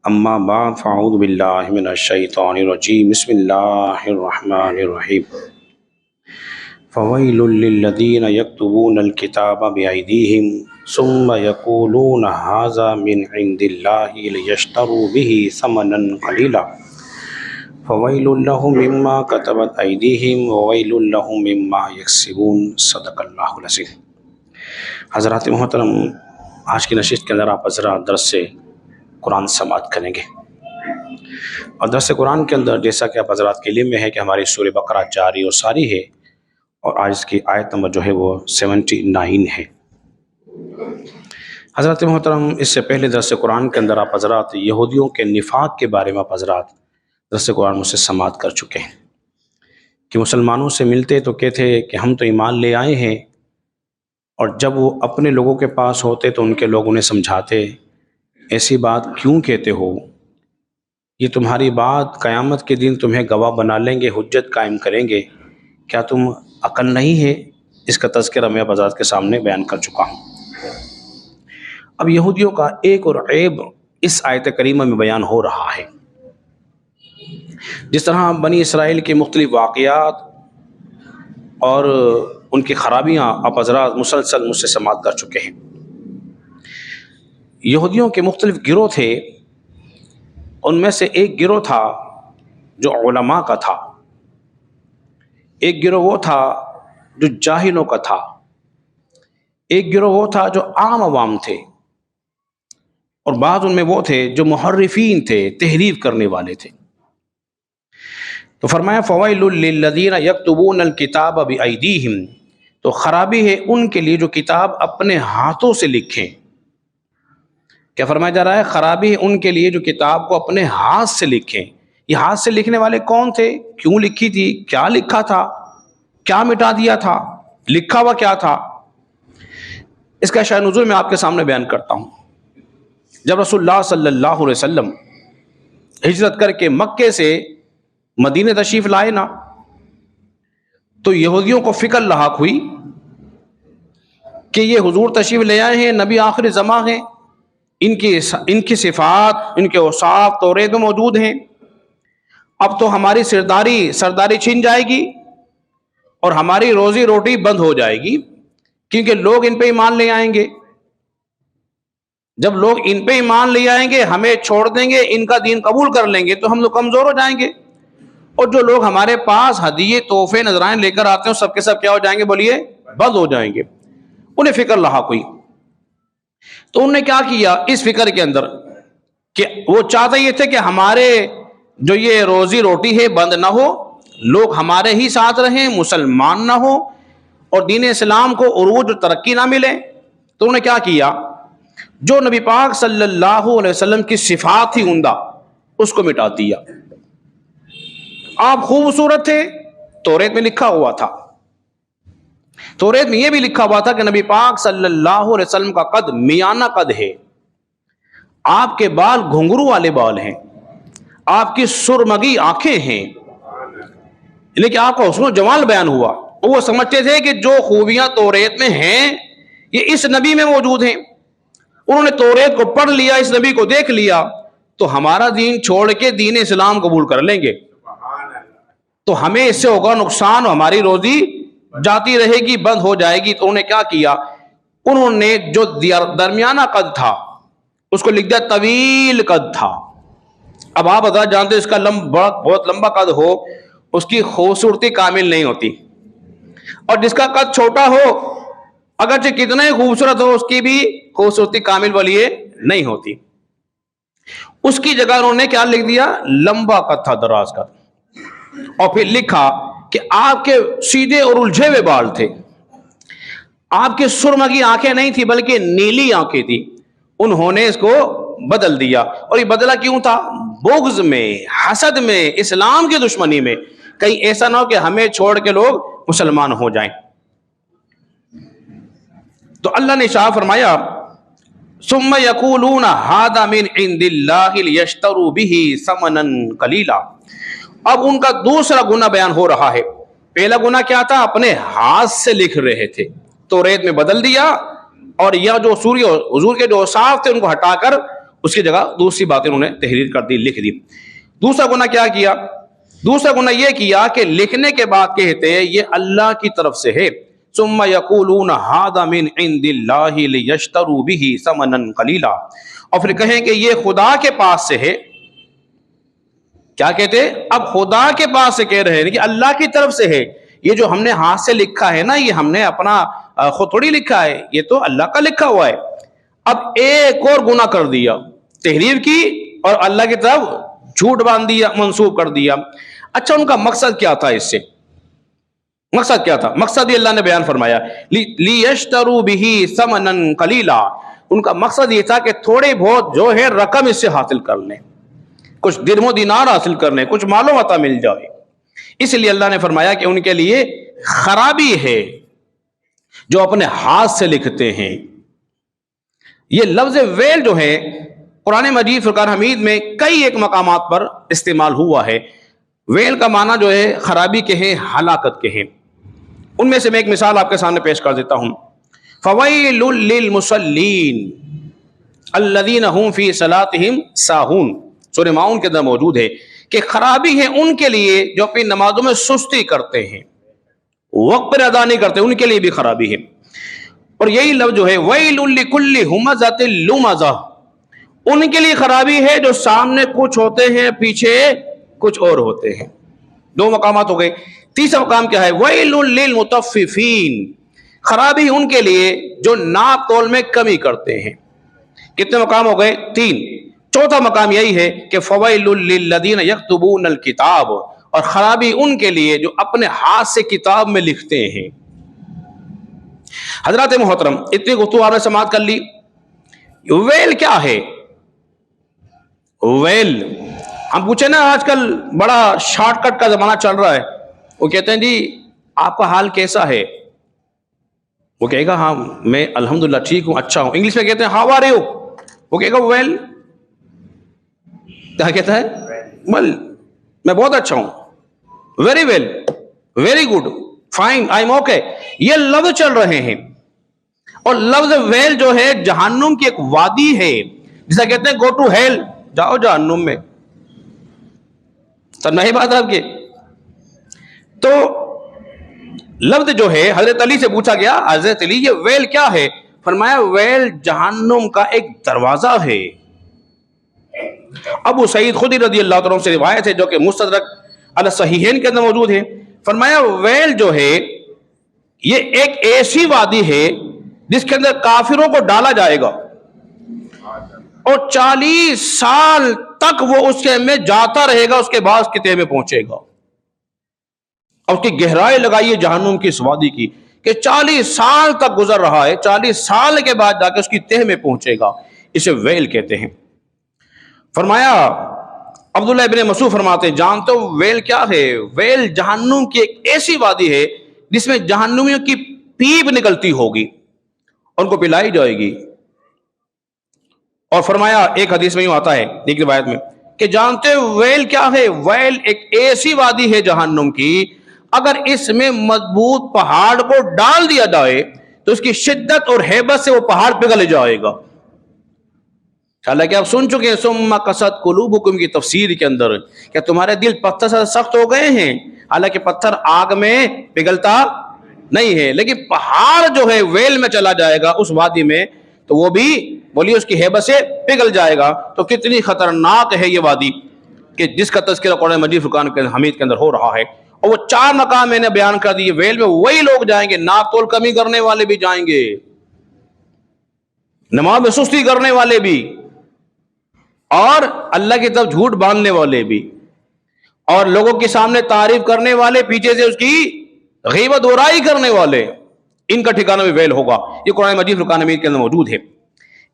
اما بعد فاعوذ باللہ من الشیطان الرجیم بسم اللہ الرحمن الرحیم فویل للذین یکتبون الکتاب بأیدیہم ثم یقولون ھذا من عند اللہ لیشتروا به ثمنا قلیلا فویل لهم مما کتبت ایدیہم وویل لهم مما یکسبون صدق اللہ العظیم۔ حضرات محترم، آج کی نشست کے اندر آپ حضرات درس سے قرآن سماعت کریں گے، اور درس قرآن کے اندر جیسا کہ آپ حضرات کے علم میں ہے کہ ہماری سورہ بقرہ جاری اور ساری ہے، اور آج اس کی آیت نمبر جو ہے وہ 79 ہے۔ حضرات محترم، اس سے پہلے درس قرآن کے اندر آپ حضرات یہودیوں کے نفاق کے بارے میں آپ حضرات درس قرآن مجھ سے سماعت کر چکے ہیں کہ مسلمانوں سے ملتے تو کہتے کہ ہم تو ایمان لے آئے ہیں، اور جب وہ اپنے لوگوں کے پاس ہوتے تو ان کے لوگ انہیں سمجھاتے ایسی بات کیوں کہتے ہو، یہ تمہاری بات قیامت کے دن تمہیں گواہ بنا لیں گے، حجت قائم کریں گے، کیا تم عقل نہیں ہے؟ اس کا تذکرہ میں اب حضرات کے سامنے بیان کر چکا ہوں۔ اب یہودیوں کا ایک اور عیب اس آیت کریمہ میں بیان ہو رہا ہے۔ جس طرح بنی اسرائیل کے مختلف واقعات اور ان کی خرابیاں آپ حضرات مسلسل مجھ سے سماعت کر چکے ہیں۔ یہودیوں کے مختلف گروہ تھے، ان میں سے ایک گروہ تھا جو علماء کا تھا، ایک گروہ وہ تھا جو جاہلوں کا تھا، ایک گروہ وہ تھا جو عام عوام تھے، اور بعض ان میں وہ تھے جو محرفین تھے، تحریف کرنے والے تھے۔ تو فرمایا فویل للذین یکتبون الکتاب بایدیہم، تو خرابی ہے ان کے لیے جو کتاب اپنے ہاتھوں سے لکھیں۔ کیا فرمایا جا رہا ہے؟ خرابی ہے ان کے لیے جو کتاب کو اپنے ہاتھ سے لکھیں۔ یہ ہاتھ سے لکھنے والے کون تھے؟ کیوں لکھی تھی؟ کیا لکھا تھا؟ کیا مٹا دیا تھا؟ لکھا ہوا کیا تھا؟ اس کا شأن نزول میں آپ کے سامنے بیان کرتا ہوں۔ جب رسول اللہ صلی اللہ علیہ وسلم ہجرت کر کے مکے سے مدینہ تشریف لائے نا، تو یہودیوں کو فکر لاحق ہوئی کہ یہ حضور تشریف لے آئے ہیں، نبی آخر زمان ہیں، ان کی صفات، ان کے اوصاف توریت میں موجود ہیں، اب تو ہماری سرداری چھن جائے گی اور ہماری روزی روٹی بند ہو جائے گی، کیونکہ لوگ ان پہ ایمان لے آئیں گے۔ جب لوگ ان پہ ایمان لے آئیں گے، ہمیں چھوڑ دیں گے، ان کا دین قبول کر لیں گے تو ہم لوگ کمزور ہو جائیں گے، اور جو لوگ ہمارے پاس ہدیے تحفے نذرائیں لے کر آتے ہیں سب کے سب کیا ہو جائیں گے؟ بولیے، بند ہو جائیں گے۔ انہیں فکر لاحق ہوئی، تو انہوں نے کیا کیا اس فکر کے اندر کہ وہ چاہتے یہ تھے کہ ہمارے جو یہ روزی روٹی ہے بند نہ ہو، لوگ ہمارے ہی ساتھ رہیں، مسلمان نہ ہو، اور دین اسلام کو عروج و ترقی نہ ملے۔ تو انہوں نے کیا کیا؟ جو نبی پاک صلی اللہ علیہ وسلم کی صفات تھی عمدہ، اس کو مٹا دیا۔ آپ خوبصورت تھے، توریت میں لکھا ہوا تھا، توریت میں یہ بھی لکھا ہوا تھا کہ نبی پاک صلی اللہ علیہ وسلم کا قد میانہ قد ہے، آپ کے بال گھنگرو والے بال ہیں، آپ کی سرمگی آنکھیں ہیں، یعنی کہ آپ کا حسن و جمال بیان ہوا۔ وہ سمجھتے تھے کہ جو خوبیاں توریت میں ہیں یہ اس نبی میں موجود ہیں۔ انہوں نے توریت کو پڑھ لیا، اس نبی کو دیکھ لیا، تو ہمارا دین چھوڑ کے دین اسلام قبول کر لیں گے تو ہمیں اس سے ہوگا نقصان، ہماری روزی جاتی رہے گی، بند ہو جائے گی۔ تو انہوں نے کیا کیا؟ انہوں نے جو درمیانہ قد تھا اس کو لکھ دیا طویل قد تھا۔ اب آپ حضرات جانتے اس کا بہت لمبا قد ہو اس کی خوبصورتی کامل نہیں ہوتی، اور جس کا قد چھوٹا ہو اگرچہ کتنا ہی خوبصورت ہو اس کی بھی خوبصورتی کامل والی نہیں ہوتی۔ اس کی جگہ انہوں نے کیا لکھ دیا؟ لمبا قد تھا، دراز قد، اور پھر لکھا کہ آپ کے سیدھے اور الجھے ہوئے بال تھے، آپ کے سرمگی آنکھیں نہیں تھی بلکہ نیلی آنکھیں تھی۔ انہوں نے اس کو بدل دیا، اور یہ بدلا کیوں تھا؟ بغض میں، حسد میں، اسلام کی دشمنی میں، کہیں ایسا نہ ہو کہ ہمیں چھوڑ کے لوگ مسلمان ہو جائیں۔ تو اللہ نے ارشاد فرمایا ثم یقولون ھذا من عند اللہ لیشتروا به ثمنا قلیلا۔ اب ان کا دوسرا گناہ بیان ہو رہا ہے۔ پہلا گناہ کیا تھا؟ اپنے ہاتھ سے لکھ رہے تھے، توریت میں بدل دیا، اور یہ جو حضور کے جو اوصاف تھے ان کو ہٹا کر اس کی جگہ دوسری باتیں انہوں نے تحریر کر دی، لکھ دی۔ دوسرا گناہ کیا کیا؟ دوسرا گناہ یہ کیا کہ لکھنے کے بعد کہتے ہیں یہ اللہ کی طرف سے ہے، ثم یقولون ھذا من عند اللہ لیشتروا بہ ثمنا قلیلا، اور پھر کہیں کہ یہ خدا کے پاس سے ہے۔ کیا کہتے ہیں؟ اب خدا کے پاس سے کہہ رہے ہیں کہ اللہ کی طرف سے ہے، یہ جو ہم نے ہاتھ سے لکھا ہے نا، یہ ہم نے اپنا خود تھوڑی لکھا ہے، یہ تو اللہ کا لکھا ہوا ہے۔ اب ایک اور گناہ کر دیا، تحریر کی اور اللہ کی طرف جھوٹ باندھ دیا، منسوب کر دیا۔ اچھا ان کا مقصد کیا تھا؟ اس سے مقصد کیا تھا؟ مقصد یہ اللہ نے بیان فرمایا، لیشتروا بہ ثمنا قلیلا، ان کا مقصد یہ تھا کہ تھوڑے بہت جو ہے رقم اس سے حاصل کر لیں، کچھ درہم و دینار حاصل کر لیں، کچھ مال و متاع مل جائے۔ اس لیے اللہ نے فرمایا کہ ان کے لیے خرابی ہے جو اپنے ہاتھ سے لکھتے ہیں۔ یہ لفظ ویل جو ہے قرآن مجید فرقان حمید میں کئی ایک مقامات پر استعمال ہوا ہے۔ ویل کا معنی جو ہے خرابی کے ہیں، ہلاکت کے ہیں۔ ان میں سے میں ایک مثال آپ کے سامنے پیش کر دیتا ہوں۔ فویل للمصلین الذین هم فی صلاتہم ساہون، سورہ ماؤن کے اندر موجود ہے کہ خرابی ہے ان کے لیے جو اپنی نمازوں میں سستی کرتے ہیں، وقت پر ادا نہیں کرتے، ان کے لیے بھی خرابی ہے۔ اور یہی لفظ جو ہے ویل لکل ہمزۃ لمزہ، ان کے لیے خرابی ہے جو سامنے کچھ ہوتے ہیں پیچھے کچھ اور ہوتے ہیں۔ دو مقامات ہو گئے۔ تیسرا مقام کیا ہے؟ ویل للمطففین، خرابی ان کے لیے جو ناپ تول میں کمی کرتے ہیں۔ کتنے مقام ہو گئے؟ 3۔ چوتھا مقام یہی ہے کہ فویل للذین یکتبون الکتاب، اور خرابی ان کے لیے جو اپنے ہاتھ سے کتاب میں لکھتے ہیں۔ حضرات محترم، اتنی گفتگو آپ نے سماعت کر لی۔ ویل کیا ہے؟ ویل ہم پوچھیں نا، آج کل بڑا شارٹ کٹ کا زمانہ چل رہا ہے، وہ کہتے ہیں جی آپ کا حال کیسا ہے؟ وہ کہے گا ہاں میں الحمدللہ ٹھیک ہوں، اچھا ہوں۔ انگلش میں کہتے ہیں ہاؤ آر یو، وہ کہے گا ویل، کیا کہتا ہے؟ ویل، میں بہت اچھا ہوں، very well, very good, fine, I am okay. یہ لفظ چل رہے ہیں۔ اور لفظ ویل جو ہے جہنم کی ایک وادی ہے، جسے کہتے ہیں گو ٹو ہیل، جاؤ جہنم میں۔ سمجھا ہی بات آپ کی؟ تو لفظ جو ہے حضرت علی سے پوچھا گیا، حضرت علی یہ ویل کیا ہے؟ فرمایا ویل جہنم کا ایک دروازہ ہے۔ ابو سعید خدری رضی اللہ تعالیٰ عنہ سے روایت ہے جو کہ مستدرک علی الصحیحین کے اندر موجود ہے۔ فرمایا ویل جو ہے یہ ایک ایسی وادی ہے جس کے اندر کافروں کو ڈالا جائے گا اور 40 سال تک وہ اس کے میں جاتا رہے گا، اس کے بعد اس کے تہہ میں پہنچے گا۔ اور اس کی گہرائی لگائیے جہنم کی اس وادی کی کہ 40 سال تک گزر رہا ہے، 40 سال کے بعد جا کے اس کی تہہ میں پہنچے گا۔ اسے ویل کہتے ہیں۔ فرمایا عبداللہ ابن مسعود فرماتے ہیں جانتے ہو ویل کیا ہے؟ ویل جہنم کی ایک ایسی وادی ہے جس میں جہنمیوں کی پیپ نکلتی ہوگی، ان کو پلائی جائے گی۔ اور فرمایا ایک حدیث میں یوں آتا ہے ایک روایت میں کہ جانتے ہو ویل کیا ہے؟ ویل ایک ایسی وادی ہے جہنم کی، اگر اس میں مضبوط پہاڑ کو ڈال دیا جائے تو اس کی شدت اور ہیبت سے وہ پہاڑ پگھل جائے گا۔ حالانکہ آپ سن چکے ہیں ثم قست قلوبکم کی تفسیر کے اندر کہ تمہارے دل پتھر سے سخت ہو گئے ہیں، حالانکہ پتھر آگ میں پگھلتا نہیں ہے، لیکن پہاڑ جو ہے ویل میں چلا جائے گا اس وادی میں تو وہ بھی بولیے اس کی ہیبت سے پگھل جائے گا۔ تو کتنی خطرناک ہے یہ وادی کہ جس کا تذکرہ قرآن مجید فرقان حمید کے اندر ہو رہا ہے۔ اور وہ 4 مقام میں نے بیان کر دیے۔ ویل میں وہی لوگ جائیں گے، ناپ تول کمی کرنے والے بھی جائیں گے، نماز میں سستی کرنے والے بھی، اور اللہ کی طرف جھوٹ باندھنے والے بھی، اور لوگوں کے سامنے تعریف کرنے والے، پیچھے سے اس کی غیبت برائی کرنے والے، ان کا ٹھکانہ بھی ویل ہوگا۔ یہ قرآن مجید فرقان حمید کے اندر موجود ہے۔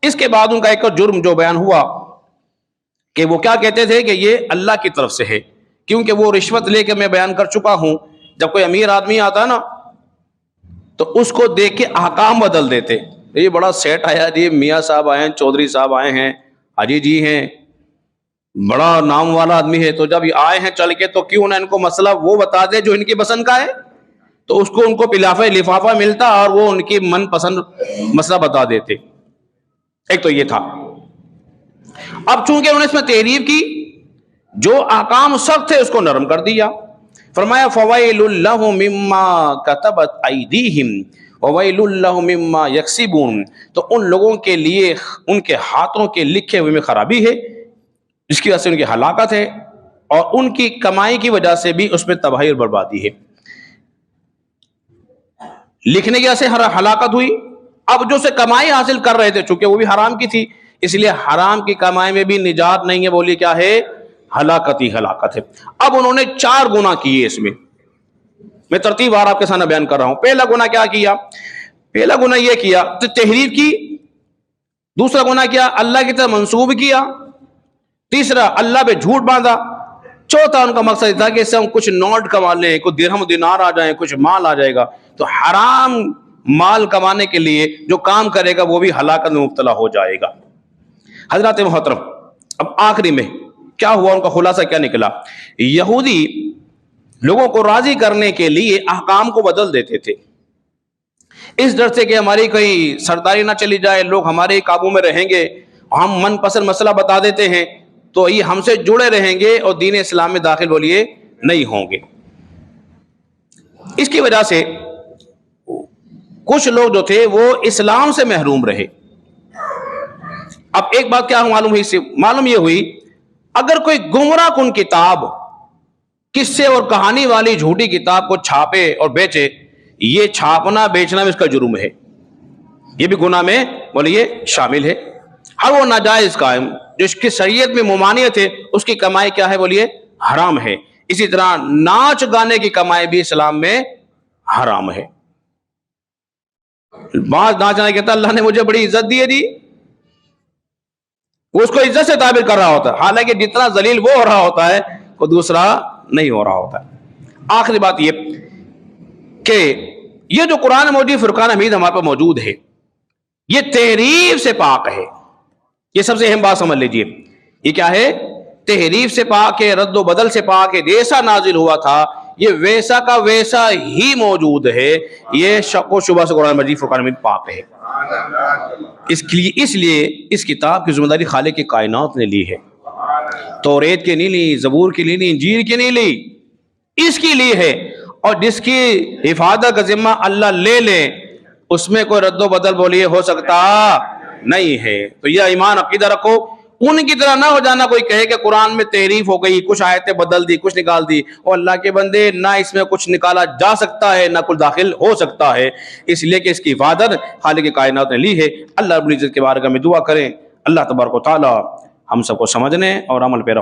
اس کے بعد ان کا ایک اور جرم جو بیان ہوا کہ وہ کیا کہتے تھے کہ یہ اللہ کی طرف سے ہے، کیونکہ وہ رشوت لے کے میں بیان کر چکا ہوں، جب کوئی امیر آدمی آتا نا تو اس کو دیکھ کے احکام بدل دیتے۔ یہ بڑا سیٹ آیا جی، میاں صاحب آئے ہیں، چودھری صاحب آئے ہیں، حاجی جی ہیں، بڑا نام والا آدمی ہے، تو جب یہ آئے ہیں چل کے تو کیوں نہ ان کو مسئلہ وہ بتا دے جو ان کی پسند کا ہے، تو اس کو ان کو لفافہ ملتا اور وہ ان کی من پسند مسئلہ بتا دیتے۔ ایک تو یہ تھا۔ اب چونکہ انہوں نے اس میں تحریف کی، جو احکام سخت تھے اس کو نرم کر دیا. فرمایا فویل لہم مما کتبت ایدیہم وویل لہم مما یکسبون، تو ان لوگوں کے لیے ان کے ہاتھوں کے لکھے ہوئے میں خرابی ہے جس کی وجہ سے ان کی ہلاکت ہے، اور ان کی کمائی کی وجہ سے بھی اس میں تباہی اور بربادی ہے. لکھنے کی وجہ سے ہلاکت ہوئی. اب جو سے کمائی حاصل کر رہے تھے چونکہ وہ بھی حرام کی تھی، اس لیے حرام کی کمائی میں بھی نجات نہیں ہے، بولیے کیا ہے؟ ہلاکت ہی ہلاکت ہے. اب انہوں نے 4 گناہ کیے اس میں ترتیب وار آپ کے سامنے بیان کر رہا ہوں. پہلا گناہ کیا کیا؟ پہلا گناہ یہ کیا تحریف کی. دوسرا گناہ کیا؟ اللہ کی طرف منسوب کیا. تیسرا اللہ پہ جھوٹ باندھا. چوتھا ان کا مقصد تھا کہ اس سے ہم کچھ نوٹ کما لیں، کچھ درہم دینار آ جائیں، کچھ مال آ جائے گا. تو حرام مال کمانے کے لیے جو کام کرے گا وہ بھی ہلاکت میں مبتلا ہو جائے گا. حضرات محترم، اب آخری میں کیا ہوا، ان کا خلاصہ کیا نکلا؟ یہودی لوگوں کو راضی کرنے کے لیے احکام کو بدل دیتے تھے، اس ڈر سے کہ ہماری کوئی سرداری نہ چلی جائے، لوگ ہمارے قابو میں رہیں گے. ہم من پسند مسئلہ بتا دیتے ہیں تو یہ ہم سے جڑے رہیں گے اور دین اسلام میں داخل بولیے نہیں ہوں گے. اس کی وجہ سے کچھ لوگ جو تھے وہ اسلام سے محروم رہے. اب ایک بات کیا معلوم یہ ہوئی، اگر کوئی گمراہ کن کتاب، قصے اور کہانی والی جھوٹی کتاب کو چھاپے اور بیچے، یہ چھاپنا بیچنا میں اس کا جرم ہے، یہ بھی گناہ میں بولیے شامل ہے. ہر وہ ناجائز کام جو اس کی شریعت میں ممانعت ہے اس کی کمائی کیا ہے بولیے حرام ہے. اسی طرح ناچ گانے کی کمائی بھی اسلام میں حرام ہے. بعض ناچنا کہتا اللہ نے مجھے بڑی عزت دی، وہ اس کو عزت سے تعبیر کر رہا ہوتا ہے، حالانکہ جتنا ذلیل وہ ہو رہا ہوتا ہے وہ دوسرا نہیں ہو رہا ہوتا ہے. آخری بات یہ کہ یہ جو قرآن موجود فرقان حمید ہمارے پاس موجود ہے، یہ تحریف سے پاک ہے. یہ سب سے اہم بات سمجھ لیجئے، یہ کیا ہے؟ تحریف سے پاک ہے، رد و بدل سے پاک ہے. جیسا نازل ہوا تھا یہ ویسا کا ویسا ہی موجود ہے. یہ شک و شبہ سے قرآن مجید فرقان حمید پاک ہے. اس لیے اس کتاب کی ذمہ داری خالق کی کائنات نے لی ہے. توریت کی نہیں لی، زبور کی نہیں لی، انجیل کی نہیں لی، اس کی لی ہے. اور جس کی حفاظت کا ذمہ اللہ لے لے اس میں کوئی رد و بدل بولیے ہو سکتا نہیں ہے. تو یہ ایمان عقیدہ رکھو. ان کی طرح نہ ہو جانا کوئی کہے کہ قرآن میں تحریف ہو گئی، کچھ آیتیں بدل دی، کچھ نکال دی. اور اللہ کے بندے، نہ اس میں کچھ نکالا جا سکتا ہے نہ کچھ داخل ہو سکتا ہے، اس لیے کہ اس کی حفاظت خالق کائنات نے لی ہے. اللہ رب العزت کے بارگاہ میں دعا کریں اللہ تبارک و تعالی ہم سب کو سمجھنے اور عمل پیرا